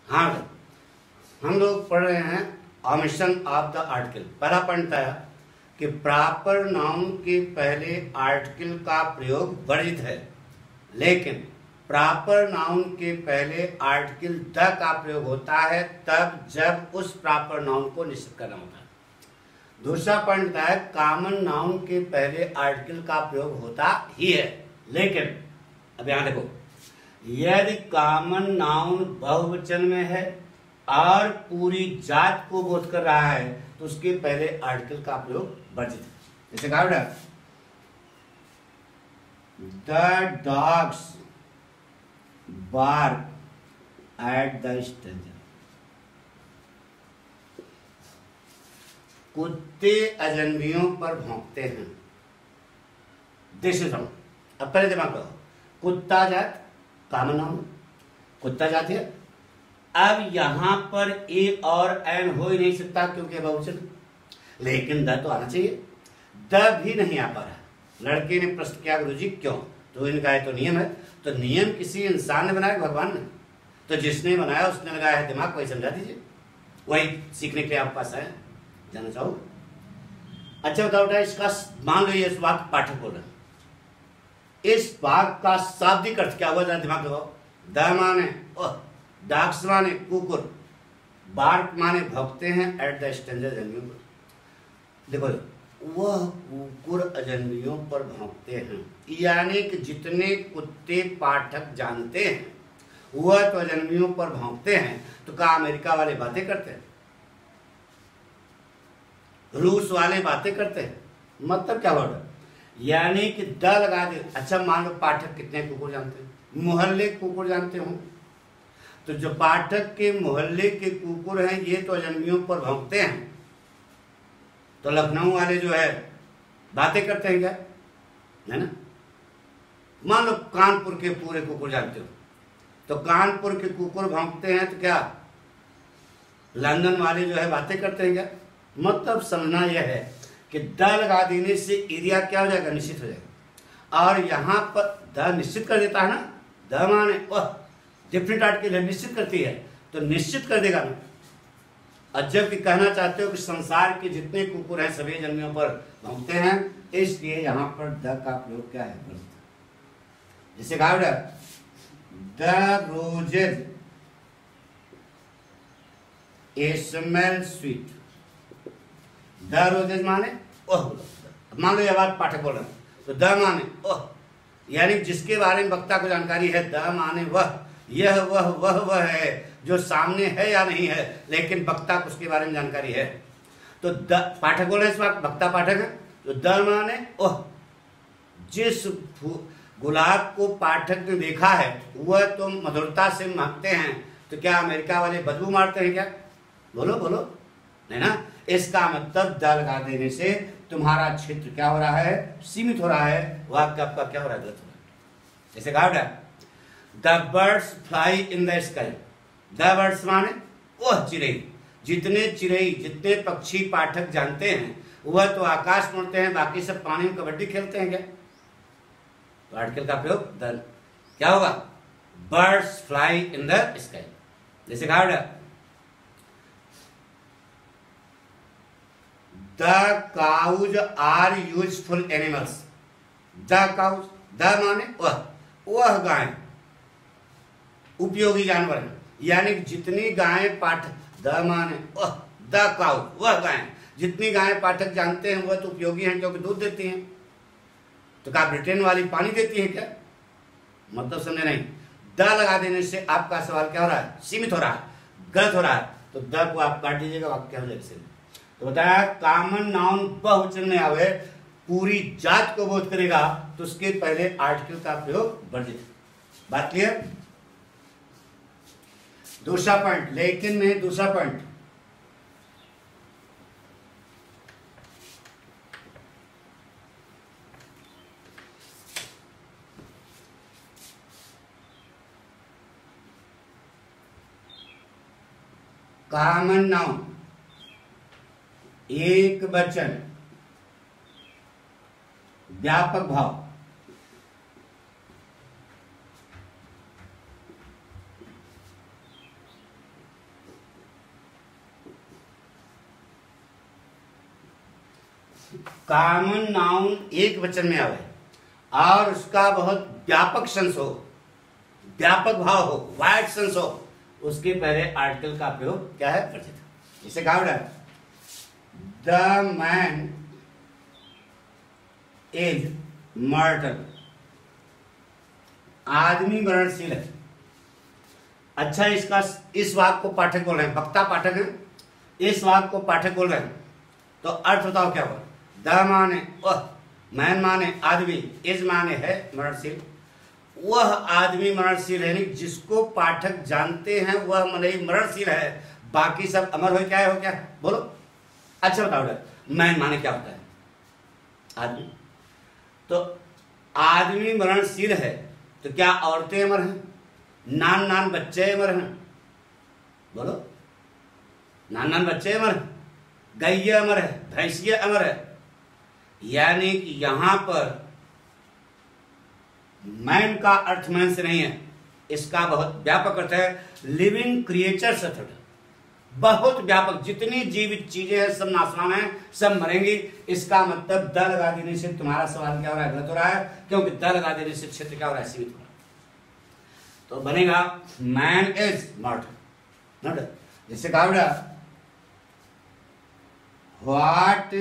हाँ, हम लोग पढ़ रहे हैं ओमिशन ऑफ द आर्टिकल। पहला पॉइंट था कि प्रॉपर नाउन के पहले आर्टिकल का प्रयोग वर्जित है, लेकिन प्रॉपर नाउन के पहले आर्टिकल द का प्रयोग होता है तब जब उस प्रॉपर नाउन को निश्चित करना होता है। दूसरा पॉइंट था कॉमन नाउन के पहले आर्टिकल का प्रयोग होता ही है, लेकिन अब यहां देखो, यदि कॉमन नाउन बहुवचन में है और पूरी जात को बोध कर रहा है तो उसके पहले आर्टिकल का प्रयोग वर्जित है। जैसे कहा बेटा, the dogs bark at the stranger. कुत्ते अजनबियों पर भौंकते हैं। देखिए सुनो, अब पहले दिमाग लगाओ, कुत्ता जात कॉमन नाउन, कुत्ता जात है। अब यहां पर ए और एन हो ही नहीं सकता क्योंकि बहुवचन, लेकिन द तो आना चाहिए। द भी नहीं आ पा रहा। लड़के ने प्रश्न किया, गुरुजी क्यों? तो इनका है तो नियम है। तो नियम किसी इंसान ने बनाया, भगवान ने? तो जिसने बनाया उसने लगाया है दिमाग, वही समझा दीजिए, वही सीखने के लिए आपके पास आए। जानना चाहो? अच्छा बताओ बेटा, इसका मान लो ये इस वाक्य पाठक बोल रहे हैं, इस वाक्य का शाब्दिक अर्थ क्या हुआ? जरा दिमाग लगाओ। द माने डॉग्स माने कुकुर, बार्क माने भौंकते हैं, एट द स्ट्रेंजर अजनबियों पर। देखो, वह कुकुर अजनबियों पर भौंकते हैं, यानी कि जितने कुत्ते पाठक जानते हैं वह तो अजनबियों पर भौंकते हैं। तो क्या अमेरिका वाले बातें करते हैं? रूस वाले बातें करते हैं? मतलब क्या हुआ? यानी कि द लगा दे। अच्छा मान लो पाठक कितने कुकुर जानते हैं? मोहल्ले कुकुर जानते हो, तो जो पाठक के मोहल्ले के कुकुर हैं ये तो अजनबियों पर भौंकते हैं। तो लखनऊ वाले जो है बातें करते हैं क्या? है ना? मान लो कानपुर के पूरे कुकुर जानते हो, तो कानपुर के कुकुर भौंकते हैं, तो क्या लंदन वाले जो है बातें करते हैं क्या? मतलब समझना यह है कि द लगा देने से एरिया क्या हो जाएगा? निश्चित हो जाएगा। और यहां पर द निश्चित कर देता है ना, द माने वह डिफरेंट आर्टिकल है, निश्चित करती है, तो निश्चित कर देगा ना। और जब कि कहना चाहते हो कि संसार के जितने कुकुर हैं सभी अजनबियों पर भौंकते हैं, इसलिए यहां पर द का प्रयोग क्या है? जैसे कहा बेटा, the roses smell sweet. The roses माने ओह, मान लो यह बात पाठक बोल रहे हैं, तो द माने ओह, यानी जिसके बारे में वक्ता को जानकारी है। द माने वह, यह वह है जो सामने है या नहीं है, लेकिन वक्ता को उसके बारे में जानकारी है। तो द पाठक बोल रहे हैं, इस वक्त वक्ता पाठक है। तो द माने ओह, जिस गुलाब को पाठक ने देखा है वह तो मधुरता से महकते हैं। तो क्या अमेरिका वाले बदबू मारते हैं क्या? बोलो बोलो, नहीं ना। इसका मतलब द लगा देने से तुम्हारा क्षेत्र क्या हो रहा है? सीमित हो रहा है। वाक्य आपका क्या हो रहा है? गलत हो रहा है। जैसे कहा बेटा, the birds fly in the sky. The birds माने वह चिड़ै, जितने पक्षी पाठक जानते हैं वह तो आकाश में उड़ते हैं, बाकी सब पानी में कबड्डी खेलते हैं क्या? तो आर्टिकल का प्रयोग द क्या होगा? Birds fly in the sky. जैसे कहा बेटा, the cows are useful animals. The cows, the माने वह गाय उपयोगी जानवर है, यानी जितनी गायें पाठक, द माने द काउ, वह गायें, जितनी गायें पाठक जानते हैं वह तो उपयोगी हैं क्योंकि दूध देती हैं। तो क्या ब्रिटेन वाली पानी देती है क्या? मतलब समझे नहीं। द लगा देने से आपका सवाल क्या हो रहा है? सीमित हो रहा है, गलत हो रहा है। तो द को आप काट दीजिएगा, वाक्य क्या हो जाएगा? तो बताया कॉमन नाउन बहुवचन में आवे, पूरी जात को बोध करेगा, तो उसके पहले आर्टिकल का प्रयोग वर्जित। बात क्लियर? दूसरा पॉइंट, लेकिन में दूसरा पॉइंट, कॉमन नाउन एक वचन व्यापक भाव, कॉमन नाउन एक वचन में आवे और उसका बहुत व्यापक सेंस हो, व्यापक भाव हो, वाइड सेंस हो, उसके पहले आर्टिकल का प्रयोग क्या है? वर्जित है। इसे कहा है द मैन इज मॉर्टल, आदमी मरणशील है। अच्छा, इस वाक्य को पाठक बोल रहे हैं, वक्ता पाठक है, इस वाक्य को पाठक बोल रहे हैं, तो अर्थ बताओ क्या हुआ? द माने वह, मैन माने आदमी, इज माने है मरणशील। वह आदमी मरणशील है, जिसको पाठक जानते हैं वह मरणशील है, बाकी सब अमर हो क्या है? हो क्या बोलो? अच्छा बताओ, मैन माने क्या होता है? आदमी। तो आदमी मरणशील है, तो क्या औरतें अमर हैं? नान नान बच्चे अमर हैं? बोलो, नान नान बच्चे अमर हैं, गैया अमर है, भैंसिया अमर है। यानी कि यहां पर मैन का अर्थ मैन से नहीं है, इसका बहुत व्यापक अर्थ है, लिविंग क्रिएचर्स अर्थ, बहुत व्यापक। जितनी जीवित चीजें हैं सब नाशवान हैं, सब मरेंगी। इसका मतलब द लगा देने से तुम्हारा सवाल क्या हो रहा है? गलत हो रहा है, क्योंकि द लगा देने से क्षेत्र क्या हो रहा है? सीमित हो रहा है। तो बनेगा मैन इज मॉर्टल। जैसे कहा what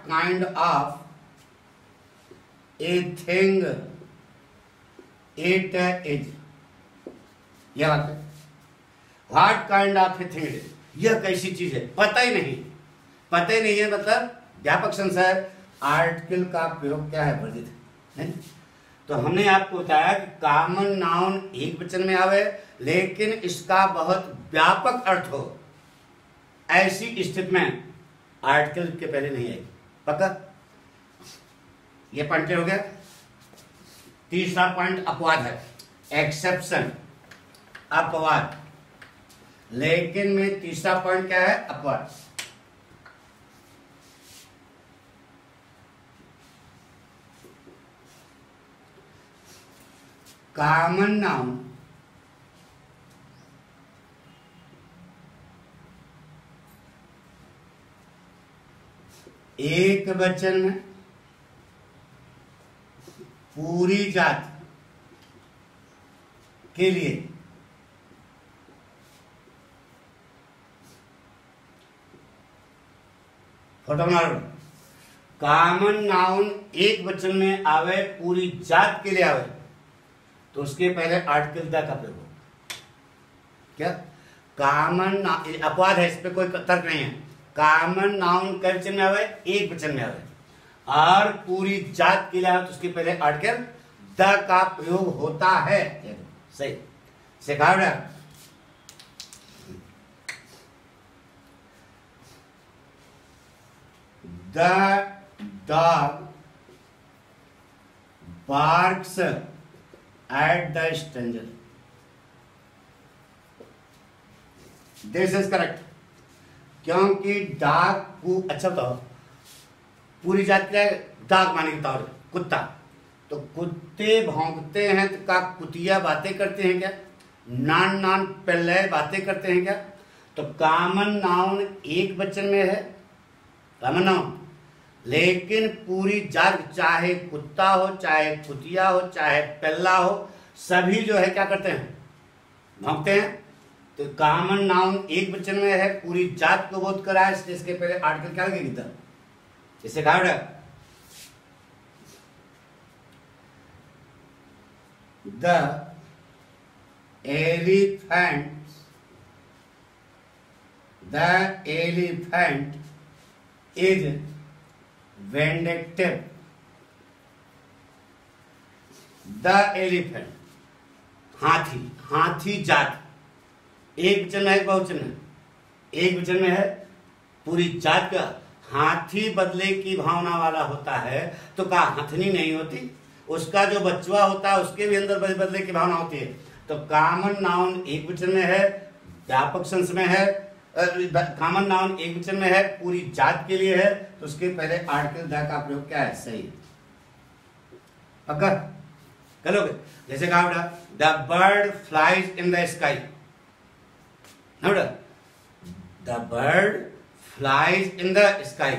kind of a thing it is, यह बात है। What kind of a thing, यह कैसी चीज है? पता ही नहीं, पता ही नहीं है, मतलब व्यापक संसार। आर्टिकल का प्रयोग क्या है? वर्जित है। तो हमने आपको बताया कि कॉमन नाउन एक वचन में आवे, लेकिन इसका बहुत व्यापक अर्थ हो, ऐसी स्थिति में आर्टिकल के पहले नहीं आएगी। पक्का? ये पॉइंट हो गया। तीसरा पॉइंट अपवाद है, एक्सेप्शन, अपवाद। लेकिन में तीसरा पॉइंट क्या है? अपवाद। कॉमन नाउन एक वचन में पूरी जाति के लिए फोटो मारो। कॉमन नाउन एक वचन में आवे, पूरी जात के लिए आवे, तो उसके पहले आर्टिकल द का प्रयोग हो। क्या? कॉमन अपवाद है, इस पे कोई तर्क नहीं है। कॉमन नाउन कै वचन में आवे? एक वचन में आवे, और पूरी जात के लिए आवे, तो उसके पहले आर्टिकल द का प्रयोग होता है। सही से कहा। The dog barks at the stranger, this is correct। क्योंकि डॉग, अच्छा बताओ, पूरी जात क्या है? डॉग माने के कुत्ता, तो कुत्ते भौंकते हैं तो का कुतिया बातें करते हैं क्या? नान नान पल्ले बातें करते हैं क्या? तो कॉमन नाउन एक वचन में है, कॉमन नाउन, लेकिन पूरी जात, चाहे कुत्ता हो, चाहे कुतिया हो, चाहे पल्ला हो, सभी जो है क्या करते हैं? भौंकते हैं। तो कॉमन नाउन एक वचन में है, पूरी जात को बोध करा है, इसके पहले आर्टिकल क्या लगेगी? द। इसे कहा the elephant is vindictive। The elephant, हाथी, हाथी जात, एक वचन में है, बहुवचन में? एक वचन में है, पूरी जात का। हाथी बदले की भावना वाला होता है, तो का हथनी नहीं होती? उसका जो बच्चा होता है उसके भी अंदर बदले की भावना होती है। तो कॉमन नाउन एक वचन में है, व्यापक सेंस में है, कॉमन नाउन एक वचन में है, पूरी जात के लिए है, तो उसके पहले आर्टिकल द का प्रयोग क्या है? सही। पक्का करोगे? जैसे कहा the bird flies in the sky, the bird flies in the sky,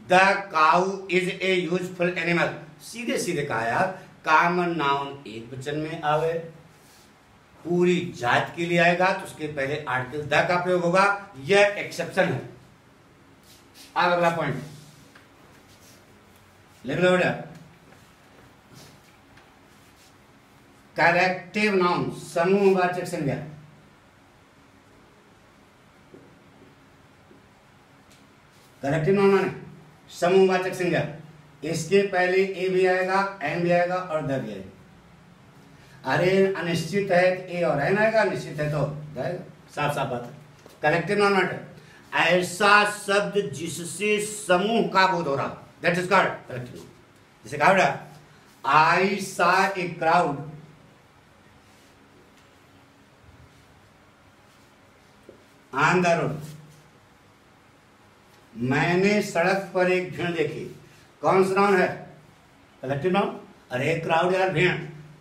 the cow is a useful animal. सीधे सीधे कहा यार, कॉमन नाउन एक वचन में आवे, पूरी जात के लिए आएगा तो उसके पहले आर्टिकल द का प्रयोग होगा, यह एक्सेप्शन है। अब अगला पॉइंट लिख लो बेटा, करेक्टिव नाउन समूहवाचक संज्ञा। करेक्टिव नाउन माने समूहवाचक संज्ञा, इसके पहले ए भी आएगा, एन भी आएगा और द भी आएगा। अरे अनिश्चित है तो ए और एन आएगा, निश्चित है तो द आएगा, साफ साफ बात है। कलेक्टिव नाउन माने ऐसा शब्द जिससे समूह का बोध हो रहा, that is called collective noun. जैसे कहा बेटा, आई सा a crowd on the road, मैंने सड़क पर एक भीड़ देखी। कौन सा नाउन है? Collective noun. अरे क्राउड यार, भीड़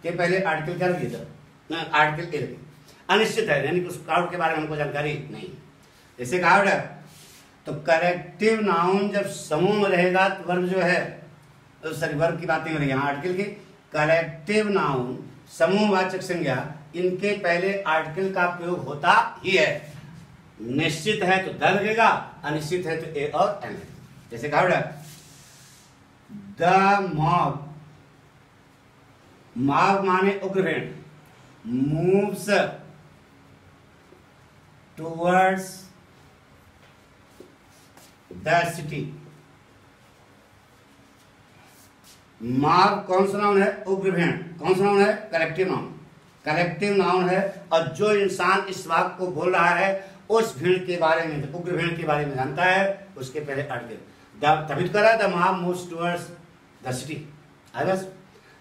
के पहले आर्टिकल क्या लगी था? आर्टिकल ए लगी। अनिश्चित है यानी कि उस क्राउड के बारे में हमको जानकारी नहीं। जैसे कहा बेटा, तो करेक्टिव नाउन जब समूह में रहेगा तो वर्ब जो है, सॉरी वर्ब की बात नहीं हो रही यहाँ, आर्टिकल की। करेक्टिव नाउन समूहवाचक संज्ञा, इनके पहले आर्टिकल का प्रयोग होता ही है। निश्चित है तो द लगेगा, अनिश्चित है तो ए और एन। जैसे कहा बेटा, द मॉब, मॉब माने उग्र भीड़, moves towards the city. Mob कौन सा नाउन है? उग्र भीड़। कौन सा नाउन है? Collective noun. कलेक्टिव नाउन है, और जो इंसान इस वाक्य को बोल रहा है उस भीड़ के बारे में, उग्र भीड़ के बारे में जानता है, उसके पहले आर्टिकल तभी तो कर रहा है, the mob moves towards the city. बस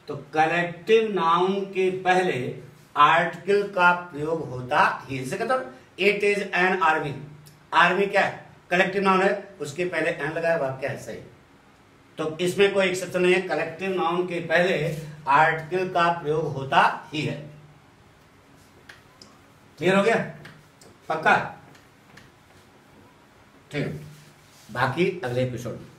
तो कलेक्टिव नाउन के पहले आर्टिकल का प्रयोग होता ही। जैसे कहते हो it is an army, army क्या है? कलेक्टिव नाउन है, उसके पहले एन लगाया, वाक्य है सही। तो इसमें कोई एक्सेप्शन नहीं है, कलेक्टिव नाउन के पहले आर्टिकल का प्रयोग होता ही है। क्लियर हो गया? पक्का? ठीक है, बाकी अगले एपिसोड में।